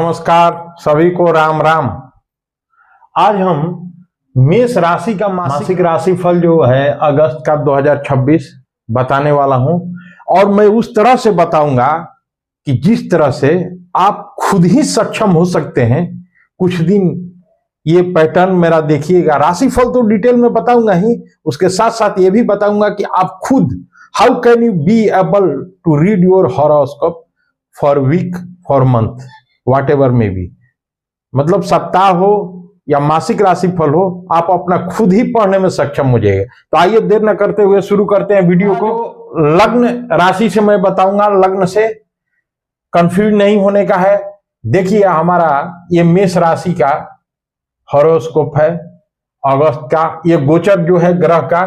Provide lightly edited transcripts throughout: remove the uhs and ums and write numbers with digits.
नमस्कार सभी को, राम राम। आज हम मेष राशि का मासिक राशिफल जो है अगस्त का 2026 बताने वाला हूं, और मैं उस तरह से बताऊंगा कि जिस तरह से आप खुद ही सक्षम हो सकते हैं। कुछ दिन ये पैटर्न मेरा देखिएगा। राशिफल तो डिटेल में बताऊंगा ही, उसके साथ साथ ये भी बताऊंगा कि आप खुद how can you be able to read your horoscope for week, for month, whatever में भी, मतलब सप्ताह हो या मासिक राशिफल हो, आप अपना खुद ही पढ़ने में सक्षम हो जाएगा। तो आइए देर न करते हुए शुरू करते हैं वीडियो को। लग्न राशि से मैं बताऊंगा, लग्न से कंफ्यूज नहीं होने का है। देखिए हमारा ये मेष राशि का हॉरोस्कोप है अगस्त का। ये गोचर जो है ग्रह का,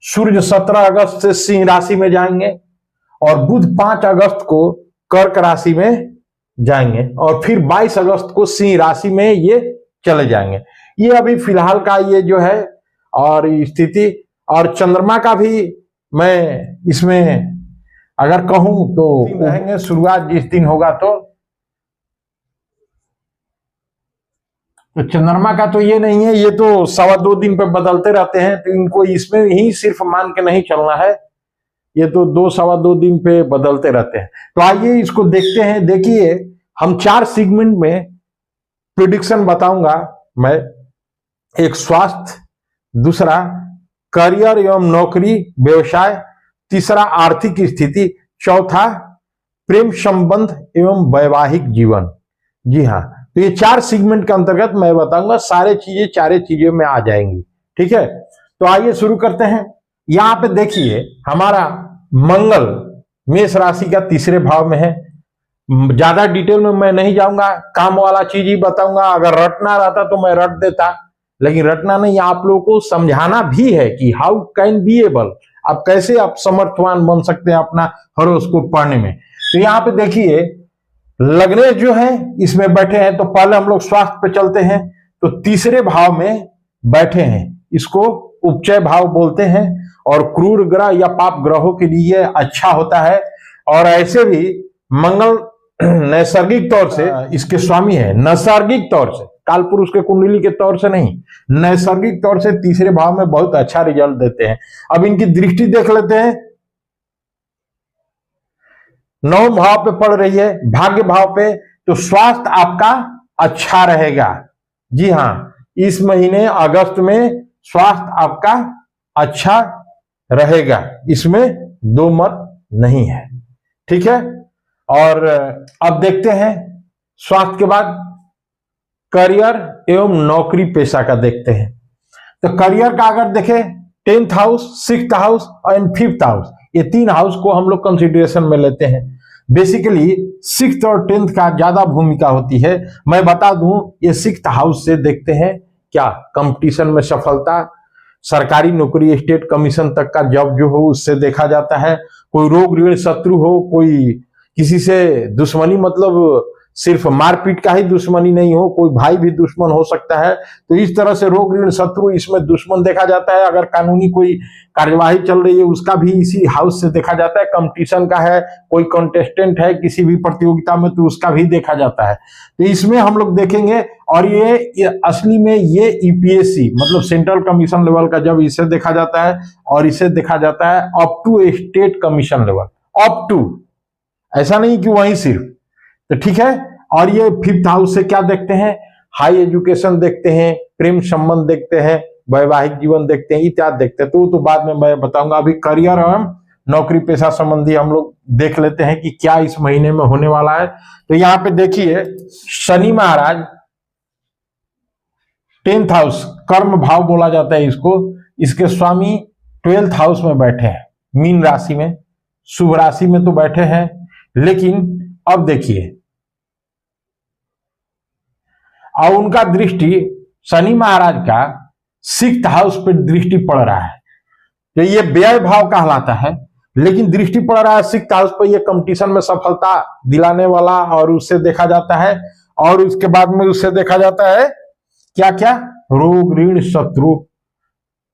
सूर्य 17 अगस्त से सिंह राशि में जाएंगे और बुध 5 अगस्त को कर्क राशि में जाएंगे और फिर 22 अगस्त को सिंह राशि में ये चले जाएंगे। ये अभी फिलहाल का ये जो है और स्थिति, और चंद्रमा का भी मैं इसमें अगर कहूं तो रहेंगे। शुरुआत जिस दिन होगा तो चंद्रमा का तो ये नहीं है, ये तो 2.25 दिन पे बदलते रहते हैं, तो इनको इसमें ही सिर्फ मान के नहीं चलना है। ये तो 2-2.25 दिन पे बदलते रहते हैं। तो आइए इसको देखते हैं। देखिए हम 4 सेगमेंट में प्रेडिक्शन बताऊंगा मैं। एक स्वास्थ्य, दूसरा करियर एवं नौकरी व्यवसाय, तीसरा आर्थिक स्थिति, चौथा प्रेम संबंध एवं वैवाहिक जीवन। जी हाँ, तो ये 4 सेगमेंट के अंतर्गत मैं बताऊंगा। सारे चीजें में आ जाएंगी। ठीक है, तो आइए शुरू करते हैं। यहां पे देखिए हमारा मंगल मेष राशि का 3रे भाव में है। ज्यादा डिटेल में मैं नहीं जाऊंगा, काम वाला चीज ही बताऊंगा। अगर रटना रहता तो मैं रट देता, लेकिन रटना नहीं, आप लोगों को समझाना भी है कि हाउ कैन बी एबल, आप कैसे आप समर्थवान बन सकते हैं अपना हॉरोस्कोप पढ़ने में। तो यहाँ पे देखिए लग्न जो है इसमें बैठे हैं। तो पहले हम लोग स्वास्थ्य पे चलते हैं। तो 3रे भाव में बैठे हैं, इसको उपचय भाव बोलते हैं, और क्रूर ग्रह या पाप ग्रहों के लिए अच्छा होता है। और ऐसे भी मंगल नैसर्गिक तौर से इसके स्वामी है, नैसर्गिक तौर से, काल पुरुष के कुंडली के तौर से नहीं, नैसर्गिक तौर से 3रे भाव में बहुत अच्छा रिजल्ट देते हैं। अब इनकी दृष्टि देख लेते हैं। 9 भाव पे पड़ रही है, भाग्य भाव पे। तो स्वास्थ्य आपका अच्छा रहेगा। जी हाँ, इस महीने अगस्त में स्वास्थ्य आपका अच्छा रहेगा, इसमें दो मत नहीं है। ठीक है, और अब देखते हैं स्वास्थ्य के बाद करियर एवं नौकरी पेशा का देखते हैं। तो करियर का अगर देखें 10th house, 6th house and 5th house, ये 3 हाउस को हम लोग कंसिडरेशन में लेते हैं। बेसिकली 6th और 10th का ज्यादा भूमिका होती है। मैं बता दूं, ये 6th हाउस से देखते हैं क्या कंपटीशन में सफलता, सरकारी नौकरी, स्टेट कमीशन तक का जॉब जो हो उससे देखा जाता है। कोई रोग ऋण शत्रु हो, कोई किसी से दुश्मनी, मतलब सिर्फ मारपीट का ही दुश्मनी नहीं हो, कोई भाई भी दुश्मन हो सकता है। तो इस तरह से रोग ऋण शत्रु इसमें दुश्मन देखा जाता है। अगर कानूनी कोई कार्यवाही चल रही है उसका भी इसी हाउस से देखा जाता है। कंपटीशन का है, कोई कंटेस्टेंट है किसी भी प्रतियोगिता में, तो उसका भी देखा जाता है। तो इसमें हम लोग देखेंगे। और ये असली में ये यूपीएससी मतलब सेंट्रल कमीशन लेवल का जब इसे देखा जाता है, और इसे देखा जाता है up to state commission level, up to, ऐसा नहीं कि वहीं सिर्फ। तो ठीक है, और ये 5th हाउस से क्या देखते हैं, हाई एजुकेशन देखते हैं, प्रेम संबंध देखते हैं, वैवाहिक जीवन देखते हैं, इत्यादि देखते हैं। तो बाद में मैं बताऊंगा। अभी करियर एवं नौकरी पेशा संबंधी हम लोग देख लेते हैं कि क्या इस महीने में होने वाला है। तो यहाँ पे देखिए शनि महाराज 10th हाउस, कर्म भाव बोला जाता है इसको, इसके स्वामी 12th हाउस में बैठे हैं, मीन राशि में, शुभ राशि में तो बैठे हैं। लेकिन अब देखिए, और उनका दृष्टि शनि महाराज का 6th हाउस पर दृष्टि पड़ रहा है। तो ये व्यय भाव कहलाता है, लेकिन दृष्टि पड़ रहा है 6th हाउस पर। ये कंपटीशन में सफलता दिलाने वाला, और उससे देखा जाता है। और उसके बाद में उससे देखा जाता है क्या क्या, रोग ऋण शत्रु,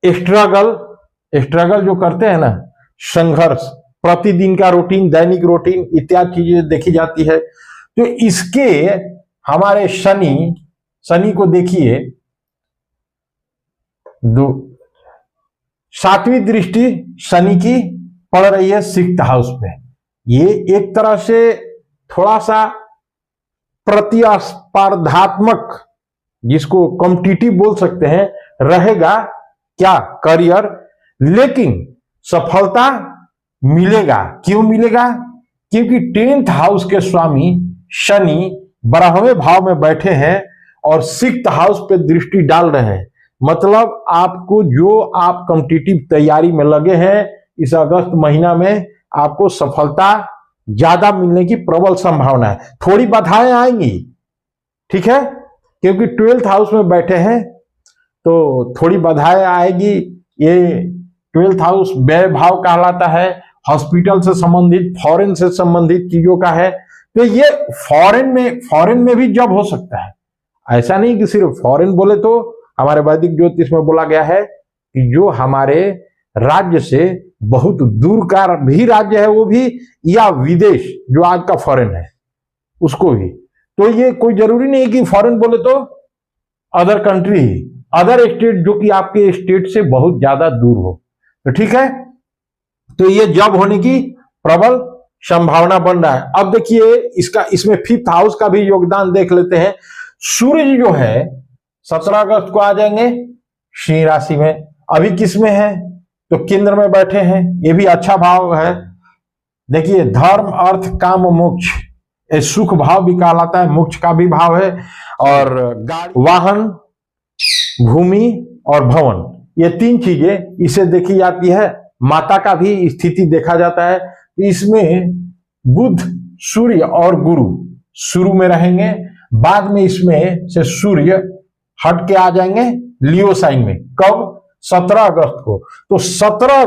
स्ट्रगल जो करते हैं ना, संघर्ष, प्रतिदिन का रूटीन, दैनिक रूटीन इत्यादि चीजें देखी जाती है। तो इसके हमारे शनि, शनि को देखिए, सातवीं दृष्टि शनि की पड़ रही है सिक्स्थ हाउस में। ये एक तरह से थोड़ा सा प्रतिस्पर्धात्मक, जिसको कॉम्पिटिटिव बोल सकते हैं, रहेगा क्या करियर, लेकिन सफलता मिलेगा। क्यों मिलेगा? क्योंकि 10th हाउस के स्वामी शनि 12वें भाव में बैठे हैं और 6th हाउस पे दृष्टि डाल रहे हैं। मतलब आपको जो आप कॉम्पिटिटिव तैयारी में लगे हैं, इस अगस्त महीना में आपको सफलता ज्यादा मिलने की प्रबल संभावना है। थोड़ी बाधाएं आएंगी, ठीक है, क्योंकि 12th हाउस में बैठे हैं तो थोड़ी बाधाएं आएगी। ये 12th हाउस व्यय भाव कहलाता है, हॉस्पिटल से संबंधित, फॉरेन से संबंधित चीजों का है। तो ये फॉरेन में भी जॉब हो सकता है। ऐसा नहीं कि सिर्फ फॉरेन बोले तो हमारे वैदिक ज्योतिष में बोला गया है कि जो हमारे राज्य से बहुत दूर का भी राज्य है वो भी, या विदेश जो आज का फॉरेन है उसको भी। तो ये कोई जरूरी नहीं कि फॉरेन बोले तो अदर कंट्री ही, अदर स्टेट जो कि आपके स्टेट से बहुत ज्यादा दूर हो, तो ठीक है। तो ये जॉब होने की प्रबल संभावना बन रहा है। अब देखिए इसमें 5th हाउस का भी योगदान देख लेते हैं। सूर्य जो है 17 अगस्त को आ जाएंगे सिंह राशि में। अभी किस में है? तो केंद्र में बैठे हैं, ये भी अच्छा भाव है। देखिए धर्म, अर्थ, काम, मोक्ष, ये सुख भाव भी कहलाता है, मोक्ष का भी भाव है। और गाड़ी, वाहन, भूमि और भवन, ये 3 चीजें इसे देखी जाती है। माता का भी स्थिति देखा जाता है। इसमें बुध, सूर्य और गुरु शुरू में रहेंगे, बाद में इसमें से सूर्य हट के आ जाएंगे लियो साइन में। कब? 17 अगस्त को। तो 17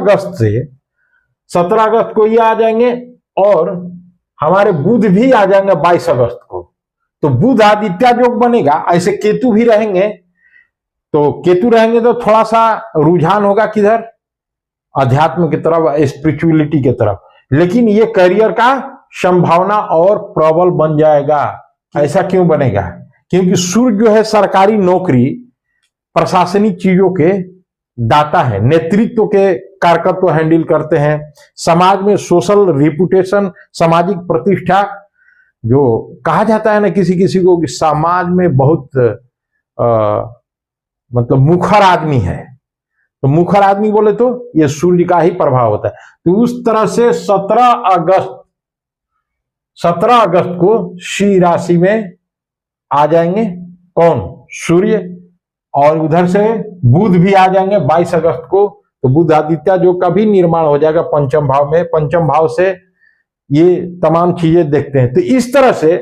अगस्त को ये आ जाएंगे और हमारे बुध भी आ जाएंगे 22 अगस्त को। तो बुध आदित्य योग बनेगा। ऐसे केतु भी रहेंगे, तो केतु रहेंगे तो थोड़ा सा रुझान होगा किधर? अध्यात्म की तरफ, स्पिरिचुअलिटी की तरफ। लेकिन ये करियर का संभावना और प्रबल बन जाएगा। ऐसा क्यों बनेगा? क्योंकि सूर्य जो है सरकारी नौकरी, प्रशासनिक चीजों के दाता है, नेतृत्व के कारकत्व हैंडल करते हैं। समाज में सोशल रिपुटेशन, सामाजिक प्रतिष्ठा, जो कहा जाता है ना किसी किसी को कि समाज में बहुत मतलब मुखर आदमी है, तो मुखर आदमी बोले तो ये सूर्य का ही प्रभाव होता है। तो उस तरह से 17 अगस्त को सिंह राशि में आ जाएंगे कौन? सूर्य। और उधर से बुध भी आ जाएंगे 22 अगस्त को। तो बुध आदित्य जो का भी निर्माण हो जाएगा पंचम भाव में। पंचम भाव से ये तमाम चीजें देखते हैं। तो इस तरह से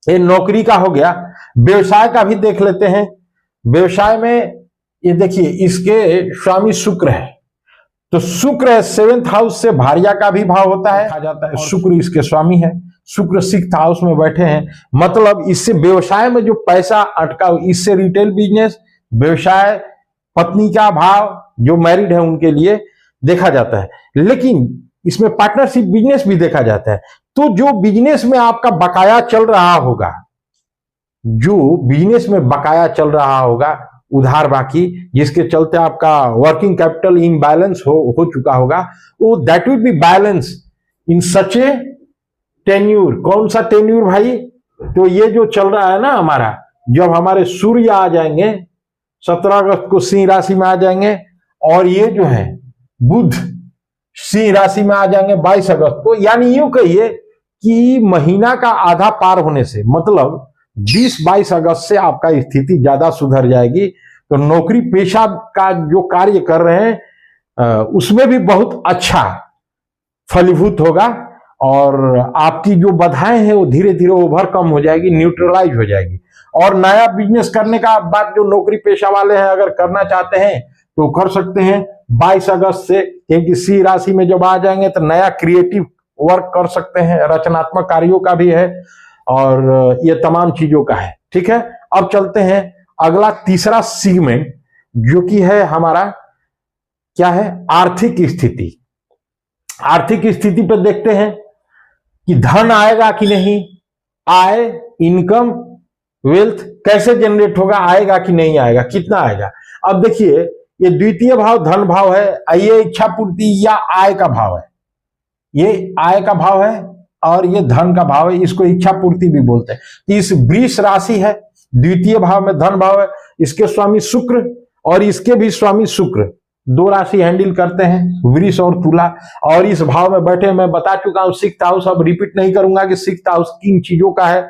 ये नौकरी का हो गया। व्यवसाय का भी देख लेते हैं। व्यवसाय में ये देखिए इसके स्वामी शुक्र है, तो शुक्र 7th हाउस से भार्या का भी भाव होता है, कहा जाता है। शुक्र इसके स्वामी है। शुक्र 6th हाउस में बैठे हैं, मतलब इससे व्यवसाय में जो पैसा अटका, इससे रिटेल बिजनेस, व्यवसाय, पत्नी का भाव, जो मैरिड है उनके लिए देखा जाता है। लेकिन इसमें पार्टनरशिप बिजनेस भी देखा जाता है। तो जो बिजनेस में आपका बकाया चल रहा होगा, जो बिजनेस में बकाया चल रहा होगा, उधार बाकी, जिसके चलते आपका वर्किंग कैपिटल इनबैलेंस हो चुका होगा, वो that will be balance in such A tenure. कौन सा टेन्यूर भाई? तो ये जो चल रहा है ना हमारा, जब हमारे सूर्य आ जाएंगे 17 अगस्त को सिंह राशि में आ जाएंगे, और ये जो है बुध सिंह राशि में आ जाएंगे 22 अगस्त को। यानी यूं कहिए कि महीना का आधा पार होने से, मतलब 20-22 अगस्त से आपका स्थिति ज्यादा सुधर जाएगी। तो नौकरी पेशा का जो कार्य कर रहे हैं उसमें भी बहुत अच्छा फलीभूत होगा, और आपकी जो बाधाएं हैं वो धीरे धीरे ओवरकम हो जाएगी, न्यूट्रलाइज हो जाएगी। और नया बिजनेस करने का बात जो नौकरी पेशा वाले हैं अगर करना चाहते हैं तो कर सकते हैं 22 अगस्त से, क्योंकि सिंह राशि में जब आ जाएंगे तो नया क्रिएटिव वर्क कर सकते हैं, रचनात्मक कार्यों का भी है, और ये तमाम चीजों का है। ठीक है, अब चलते हैं अगला तीसरा सेगमेंट, जो कि है हमारा क्या है? आर्थिक स्थिति। आर्थिक स्थिति पर देखते हैं कि धन आएगा कि नहीं, आय, इनकम वेल्थ कैसे जनरेट होगा, आएगा कि नहीं आएगा, कितना आएगा। अब देखिए ये द्वितीय भाव धन भाव है, ये इच्छा पूर्ति या आय का भाव है, ये आय का भाव है और ये धन का भाव है, इसको इच्छा पूर्ति भी बोलते हैं। तो इस वृष राशि है, द्वितीय भाव में धन भाव है, इसके स्वामी शुक्र और इसके भी स्वामी शुक्र, दो राशि हैंडल करते हैं, वृष और तुला। और इस भाव में बैठे, मैं बता चुका हूं सिक्स्थ हाउस, अब रिपीट नहीं करूंगा कि सिक्स्थ हाउस किन चीजों का है।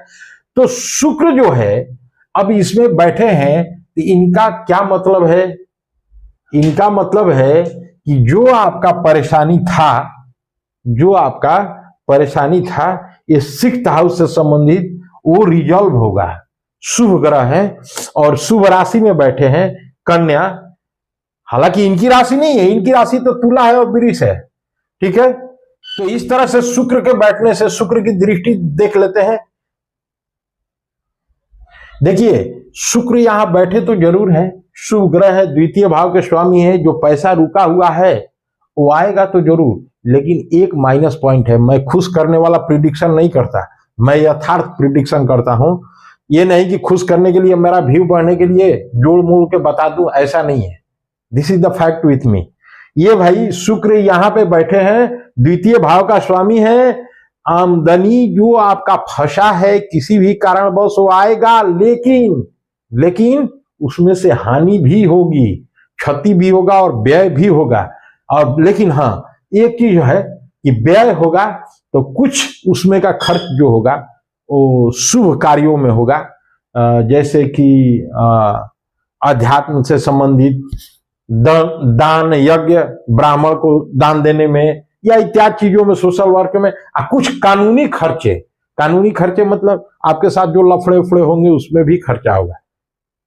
तो शुक्र जो है अब इसमें बैठे हैं, तो इनका क्या मतलब है, इनका मतलब है कि जो आपका परेशानी था, जो आपका परेशानी था, ये सिक्स्थ हाउस से संबंधित वो रिजॉल्व होगा। शुभ ग्रह है और शुभ राशि में बैठे हैं कन्या, हालांकि इनकी राशि नहीं है, इनकी राशि तो तुला है और वृष है, ठीक है। तो इस तरह से शुक्र के बैठने से, शुक्र की दृष्टि देख लेते हैं। देखिए शुक्र यहां बैठे तो जरूर है, शुभ ग्रह है, द्वितीय भाव के स्वामी है, जो पैसा रुका हुआ है वो आएगा तो जरूर, लेकिन एक माइनस पॉइंट है, मैं खुश करने वाला प्रिडिक्शन नहीं करता, मैं यथार्थ प्रिडिक्शन करता हूं। ये नहीं कि खुश करने के लिए, मेरा व्यू बढ़ने के लिए जोड़ मोड़ के बता दूं, ऐसा नहीं है। This is the fact with me. ये भाई शुक्र यहां पे बैठे हैं, द्वितीय भाव का स्वामी है, आमदनी जो आपका फंसा है किसी भी कारणवश वो आएगा, लेकिन उसमें से हानि भी होगी, क्षति भी होगा और व्यय भी होगा। और लेकिन हाँ एक चीज है कि व्यय होगा तो कुछ उसमें का खर्च जो होगा वो शुभ कार्यों में होगा, जैसे कि अध्यात्म से संबंधित दान यज्ञ, ब्राह्मण को दान देने में या इत्यादि चीजों में, सोशल वर्क में। कुछ कानूनी खर्चे मतलब आपके साथ जो लफड़े उफड़े होंगे उसमें भी खर्चा होगा।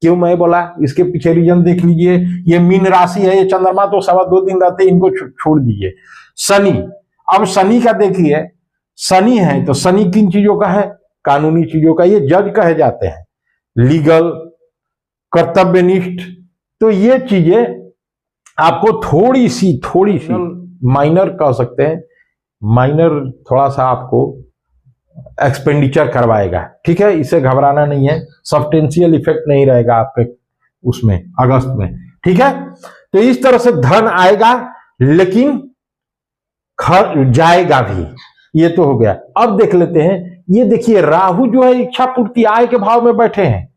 क्यों मैं बोला, इसके पीछे रीजन देख लीजिए। ये मीन राशि है, ये चंद्रमा तो 2.25 दिन रहते, इनको छोड़ दीजिए। शनि, अब शनि का देखिए, शनि है तो शनि किन चीजों का है, कानूनी चीजों का, ये जज कहे जाते हैं, लीगल, कर्तव्यनिष्ठ। तो ये चीजें आपको थोड़ी सी माइनर कह सकते हैं, माइनर थोड़ा सा आपको एक्सपेंडिचर करवाएगा, ठीक है, इसे घबराना नहीं है, सब्सटेंशियल इफेक्ट नहीं रहेगा आपके उसमें अगस्त में, ठीक है। तो इस तरह से धन आएगा लेकिन जाएगा भी, ये तो हो गया। अब देख लेते हैं, ये देखिए राहु जो है इच्छा पूर्ति आय के भाव में बैठे हैं।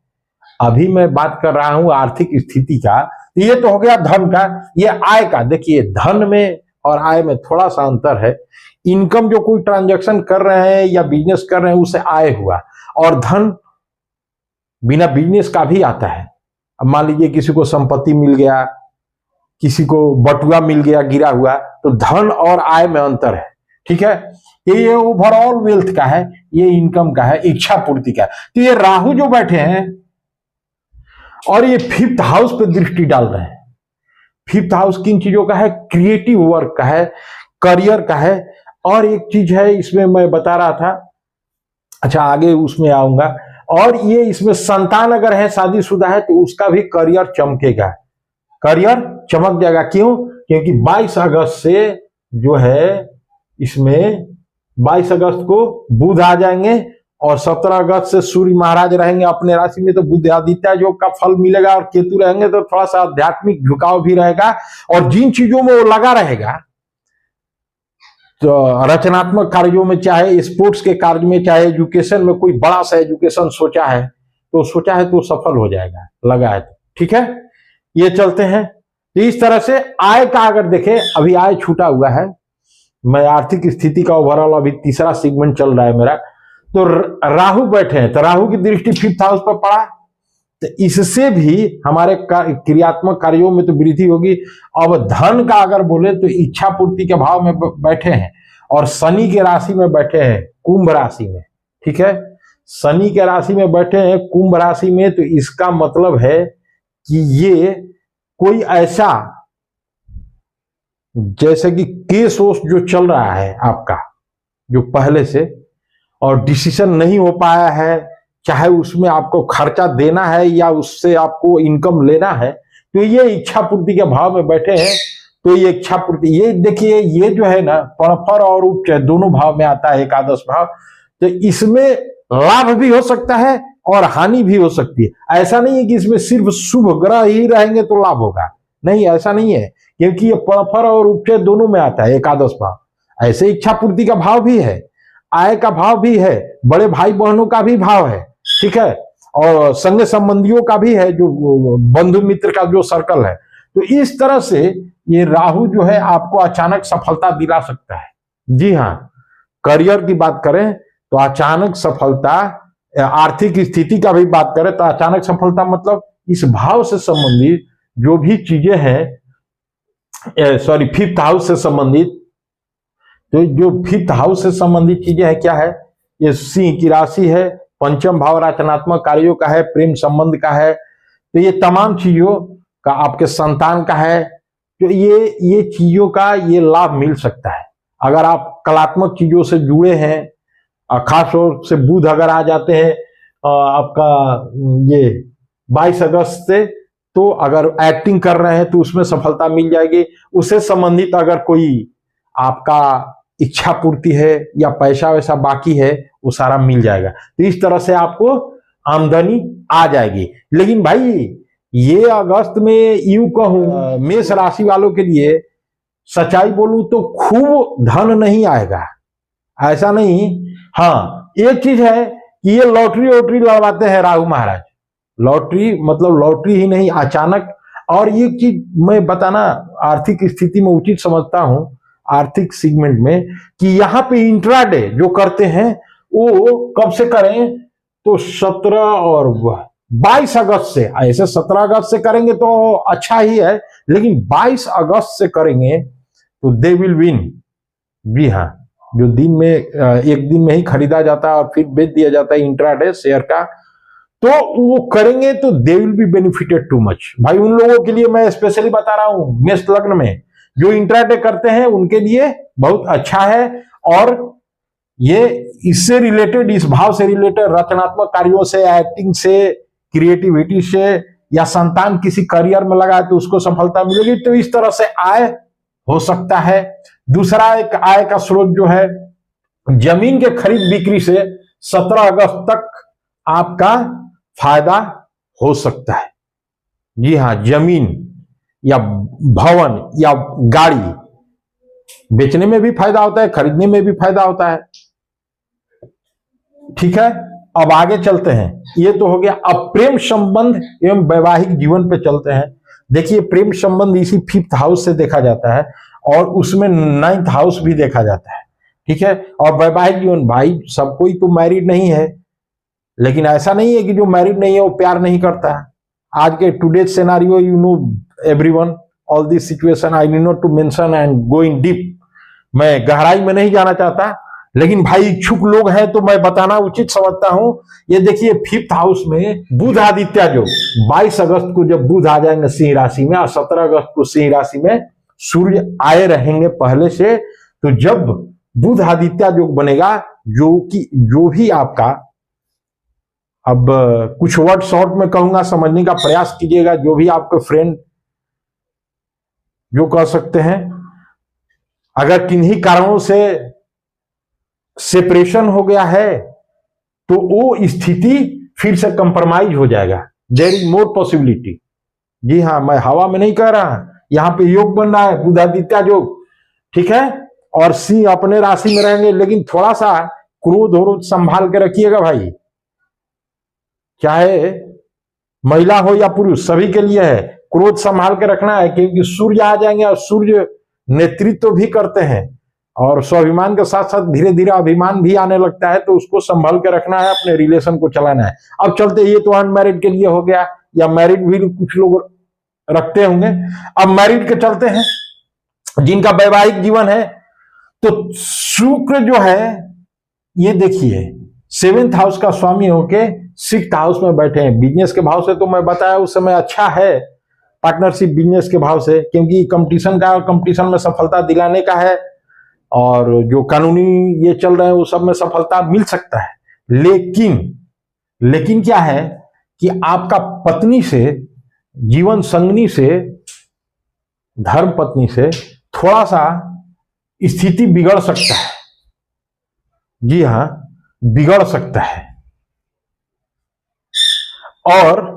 अभी मैं बात कर रहा हूं आर्थिक स्थिति का, ये तो हो गया धन का, ये आय का। देखिए धन में और आय में थोड़ा सा अंतर है। इनकम जो कोई ट्रांजैक्शन कर रहे हैं या बिजनेस कर रहे हैं उसे आय हुआ, और धन बिना बिजनेस का भी आता है। अब मान लीजिए किसी को संपत्ति मिल गया, किसी को बटुआ मिल गया गिरा हुआ, तो धन और आय में अंतर है, ठीक है। ये ओवरऑल वेल्थ का है, ये इनकम का है, इच्छा पूर्ति का है। तो ये राहु जो बैठे हैं और ये 5th हाउस पे दृष्टि डाल रहे हैं। 5th हाउस किन चीजों का है, क्रिएटिव वर्क का है, करियर का है। और एक चीज है इसमें मैं बता रहा था, अच्छा आगे उसमें आऊंगा। और ये इसमें संतान अगर है, शादीशुदा है, तो उसका भी करियर चमकेगा, करियर चमक जाएगा। क्यों? क्योंकि 22 अगस्त से जो है इसमें 22 अगस्त को बुध आ जाएंगे और 17 अगस्त से सूर्य महाराज रहेंगे अपने राशि में, तो बुध आदित्य योग का फल मिलेगा। और केतु रहेंगे तो थोड़ा सा आध्यात्मिक झुकाव भी रहेगा। और जिन चीजों में वो लगा रहेगा, तो रचनात्मक कार्यों में, चाहे स्पोर्ट्स के कार्य में, चाहे एजुकेशन में, कोई बड़ा सा एजुकेशन सोचा है तो सफल हो जाएगा, लगा है तो, ठीक है। ये चलते हैं। तो इस तरह से आय का अगर देखें, अभी आय छूटा हुआ है, मैं आर्थिक स्थिति का ओवरऑल अभी तीसरा सेगमेंट चल रहा है मेरा। तो राहु बैठे हैं, तो राहु की दृष्टि 5th हाउस पर पड़ा, तो इससे भी हमारे क्रियात्मक कार्यों में तो वृद्धि होगी। अब धन का अगर बोले तो इच्छा पूर्ति के भाव में बैठे हैं और शनि के राशि में बैठे हैं, कुंभ राशि में, ठीक है। शनि के राशि में बैठे हैं कुंभ राशि में, तो इसका मतलब है कि ये कोई ऐसा, जैसे कि केस वोस जो चल रहा है आपका, जो पहले से और डिसीजन नहीं हो पाया है, चाहे उसमें आपको खर्चा देना है या उससे आपको इनकम लेना है, तो ये इच्छा पूर्ति के भाव में बैठे हैं। तो ये इच्छा पूर्ति, ये देखिए, ये जो है ना पणफर और उपचय दोनों भाव में आता है, एकादश भाव। तो इसमें लाभ भी हो सकता है और हानि भी हो सकती है। ऐसा नहीं है कि इसमें सिर्फ शुभ ग्रह ही रहेंगे तो लाभ होगा, नहीं, ऐसा नहीं है, क्योंकि ये पफर और उपचय दोनों में आता है एकादश भाव। ऐसे इच्छा पूर्ति का भाव भी है, आय का भाव भी है, बड़े भाई बहनों का भी भाव है, ठीक है, और संग संबंधियों का भी है, जो बंधु मित्र का जो सर्कल है। तो इस तरह से ये राहु जो है आपको अचानक सफलता दिला सकता है। जी हाँ, करियर की बात करें तो अचानक सफलता, आर्थिक स्थिति का भी बात करें तो अचानक सफलता, मतलब इस भाव से संबंधित जो भी चीजें हैं, सॉरी, फिफ्थ हाउस से संबंधित, तो जो फिफ्थ हाउस से संबंधित चीजें हैं क्या है, ये सिंह की राशि है, पंचम भाव रचनात्मक कार्यों का है, प्रेम संबंध का है, तो ये तमाम चीजों का, आपके संतान का है, तो ये चीजों का ये लाभ मिल सकता है। अगर आप कलात्मक चीजों से जुड़े हैं, खास तौर से बुध अगर आ जाते हैं आपका ये 22 अगस्त से, तो अगर एक्टिंग कर रहे हैं तो उसमें सफलता मिल जाएगी। उससे संबंधित अगर कोई आपका इच्छा पूर्ति है या पैसा वैसा बाकी है, वो सारा मिल जाएगा। तो इस तरह से आपको आमदनी आ जाएगी। लेकिन भाई ये अगस्त में यूं कहूं, मेष राशि वालों के लिए सच्चाई बोलूं तो खूब धन नहीं आएगा, ऐसा नहीं। हाँ, एक चीज है कि ये लॉटरी वोटरी लड़वाते हैं राहु महाराज, लॉटरी मतलब लॉटरी ही नहीं, अचानक। और ये चीज मैं बताना आर्थिक स्थिति में उचित समझता हूं, आर्थिक सेगमेंट में, कि यहाँ पे इंट्राडे जो करते हैं वो कब से करें, तो 17 और 22 अगस्त से। ऐसे 17 अगस्त से करेंगे तो अच्छा ही है, लेकिन 22 अगस्त से करेंगे तो दे विल विन। जी हाँ, जो दिन में एक दिन में ही खरीदा जाता है और फिर बेच दिया जाता है इंट्राडे शेयर का, तो वो करेंगे तो they will be benefited too much. भाई उन लोगों के लिए मैं स्पेशली बता रहा हूं, मेष लग्न में जो इंट्राडे करते हैं उनके लिए बहुत अच्छा है। और ये इससे रिलेटेड, इस भाव से रिलेटेड रचनात्मक कार्यों से, एक्टिंग से, क्रिएटिविटी से, या संतान किसी करियर में लगा तो उसको सफलता मिलेगी। तो इस तरह से आय हो सकता है। दूसरा एक आय का स्रोत जो है, जमीन के खरीद बिक्री से 17 अगस्त तक आपका फायदा हो सकता है। जी हाँ, जमीन या भवन या गाड़ी बेचने में भी फायदा होता है, खरीदने में भी फायदा होता है। ठीक है, अब आगे चलते हैं। ये तो हो गया। अब प्रेम संबंध एवं वैवाहिक जीवन पे चलते हैं। देखिए, प्रेम संबंध इसी 5th हाउस से देखा जाता है और उसमें 9th हाउस भी देखा जाता है। ठीक है, और वैवाहिक जीवन, भाई सब कोई तो मैरिड नहीं है, लेकिन ऐसा नहीं है कि जो मैरिड नहीं है वो प्यार नहीं करता है। आज के today scenario, you know everyone, all this situation I need not to mention and go in deep. मैं गहराई में नहीं जाना चाहता, लेकिन भाई इच्छुक लोग हैं तो मैं बताना उचित समझता हूं। ये देखिए, 5th हाउस में बुध आदित्य, जो 22 अगस्त को जब बुध आ जाएंगे सिंह राशि में और 17 अगस्त को सिंह राशि में सूर्य आए रहेंगे पहले से, तो जब बुध आदित्य योग बनेगा, जो भी आपका, अब कुछ वर्ड शॉर्ट में कहूंगा, समझने का प्रयास कीजिएगा, जो भी आपके फ्रेंड जो कह सकते हैं, अगर किन्हीं कारणों से सेपरेशन हो गया है तो वो स्थिति फिर से कंप्रोमाइज हो जाएगा। There is more possibility. जी हाँ, मैं हवा में नहीं कह रहा, यहां पे योग बन रहा है, बुधादित्य योग। ठीक है, और सिंह अपने राशि में रहेंगे, लेकिन थोड़ा सा क्रोध और संभाल के रखिएगा भाई, चाहे महिला हो या पुरुष, सभी के लिए है, क्रोध संभाल के रखना है, क्योंकि सूर्य आ जाएंगे और सूर्य नेतृत्व भी करते हैं और स्वाभिमान के साथ साथ धीरे धीरे अभिमान भी आने लगता है, तो उसको संभाल के रखना है, अपने रिलेशन को चलाना है। अब चलते, ये तो अनमैरिड के लिए हो गया, या मैरिड भी कुछ लोग रखते होंगे। अब मैरिड के चलते हैं, जिनका वैवाहिक जीवन है, तो शुक्र जो है, ये देखिए 7th हाउस का स्वामी होके 6th हाउस में बैठे हैं। बिजनेस के भाव से तो मैं बताया उस समय अच्छा है, पार्टनरशिप बिजनेस के भाव से, क्योंकि कंपटीशन का, कंपटीशन में सफलता दिलाने का है, और जो कानूनी ये चल रहे हैं वो सब में सफलता मिल सकता है। लेकिन क्या है कि आपका पत्नी से, जीवन संगनी से, धर्म पत्नी से थोड़ा सा स्थिति बिगड़ सकता है। जी हाँ, बिगड़ सकता है। और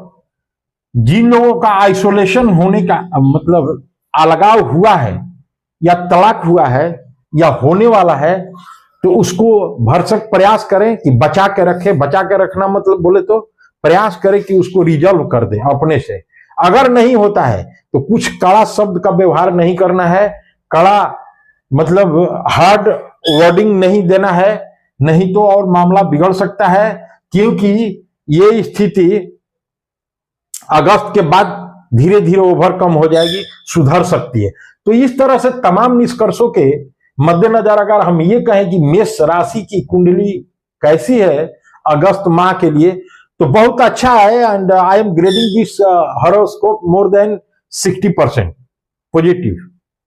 जिन लोगों का आइसोलेशन होने का मतलब अलगाव हुआ है या तलाक हुआ है या होने वाला है, तो उसको भरसक प्रयास करें कि बचा के रखें। बचा के रखना मतलब बोले तो प्रयास करें कि उसको रिजॉल्व कर दें अपने से। अगर नहीं होता है तो कुछ कड़ा शब्द का व्यवहार नहीं करना है, कड़ा मतलब हार्ड वर्डिंग नहीं देना है, नहीं तो और मामला बिगड़ सकता है, क्योंकि ये स्थिति अगस्त के बाद धीरे धीरे ओवरकम हो जाएगी, सुधर सकती है। तो इस तरह से तमाम निष्कर्षों के मद्देनजर अगर हम ये कहें कि मेष राशि की कुंडली कैसी है अगस्त माह के लिए, तो बहुत अच्छा है। And I am grading this horoscope more than 60% positive.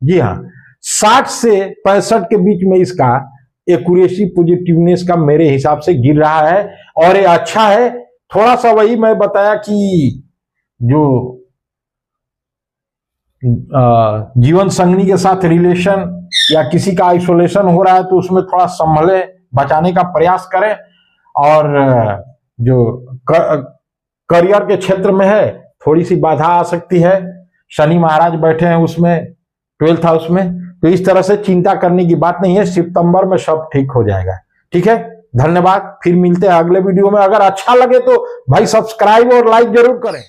जी हाँ, 60 से 65 के बीच में इसका एक्यूरेसी पॉजिटिवनेस का मेरे हिसाब से गिर रहा है, और ये अच्छा है। थोड़ा सा वही मैं बताया कि जो जीवन संगनी के साथ रिलेशन या किसी का आइसोलेशन हो रहा है तो उसमें थोड़ा संभले, बचाने का प्रयास करें। और जो करियर के क्षेत्र में है थोड़ी सी बाधा आ सकती है, शनि महाराज बैठे हैं उसमें 12th हाउस में, तो इस तरह से चिंता करने की बात नहीं है। सितंबर में सब ठीक हो जाएगा। ठीक है, धन्यवाद। फिर मिलते हैं अगले वीडियो में। अगर अच्छा लगे तो भाई सब्सक्राइब और लाइक जरूर करें।